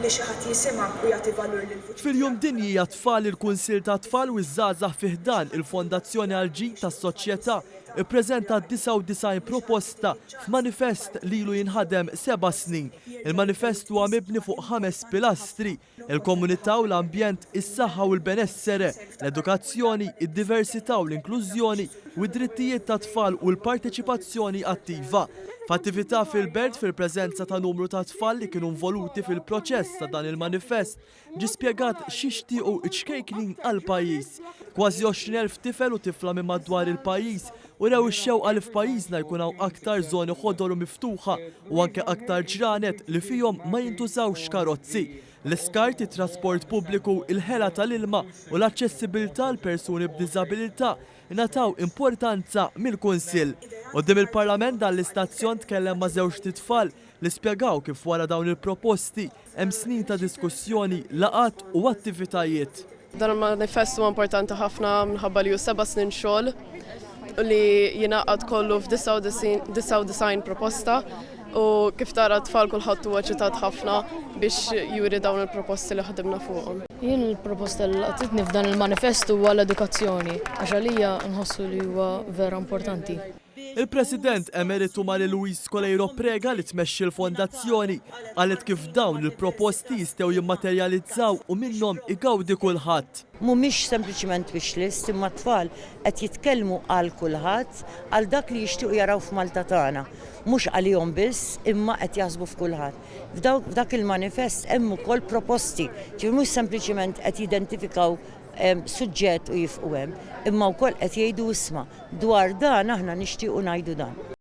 li xi ħadd jisimha u jagħti valur lil Fil-jum dinji għat-tfal il-Kunsil ta' Tfal u iż-żgħażagħ fih dan il-Fondazzjoni għal-ġid tas-Soċjetà ippreżenta 99 proposta f'manifest li ilu jinħadem 7 snin. Il-manifest huwa mibni fuq 5 pilastri: il-komunità u l-ambjent, is-saħħa u l-benessere, l-edukazzjoni, id-diversità u l-inklużjoni u d-drittijiet ta' tfal u l-parteċipazzjoni attiva. F'attività fil-Belt fil-preżenza ta' numru ta' tfal li kienu involuti fil-proċess ta' dan il-manifest ġi spjegat x'ixtiequ iċkejklin għall-pajjiż. Kważi 20,000 tifel u tifla minn madwar il-pajjiż u rew ix-xewqa li f'pajjiżna jkun hawn aktar żoni ħodor u miftuħa u anke aktar ġranet li fihom ma jintużawx karozzi. L-iskart, it-trasport pubbliku, il-ħela tal-ilma u l-aċċessibilità għal persuni b'diżabilità ingħataw importanza mill-Kunsill. Quddiem il-Parlament dan l-istazzjon tkellem ma' żewġ titfal li spjegaw kif wara dawn il-proposti hemm snin ta' diskussjoni, laqat u attivitajiet. Dan il-manifest huwa importanti ħafna minħabba li hu 7 snin xogħol li jingħaqad kollu f'99 proposta u kif tara tfal kulħadd huwa ċitat ħafna biex juri dawn il-proposti li ħadimna fuqhom. Jien il-proposta li għatitni f'dan il-manifest huwa l-edukazzjoni, għax għalija nħossu li huwa vera importanti. Il-President Emeritu Mari Luis Colejro Prega li tmexxi l-Fondazzjoni qalet kif dawn il-proposti jistgħu jimmaterjalizzaw u minnhom igawdi kulħadd. Mhumiex sempliċement wish list, imma tfal qed jitkellmu għal kulħadd għal dak li jixtiequ jaraw f'Malta tagħna. Mhux għalihom biss, imma qed jaħsbu f'kulħadd. F'dak il-manifest hemm ukoll proposti, ġifieri mhux sempliċement qed jidentifikaw suġġett u jifqu hemm, imma wkoll qed jgħidu isma' dwar dan aħna nixtiequ ngħidu dan.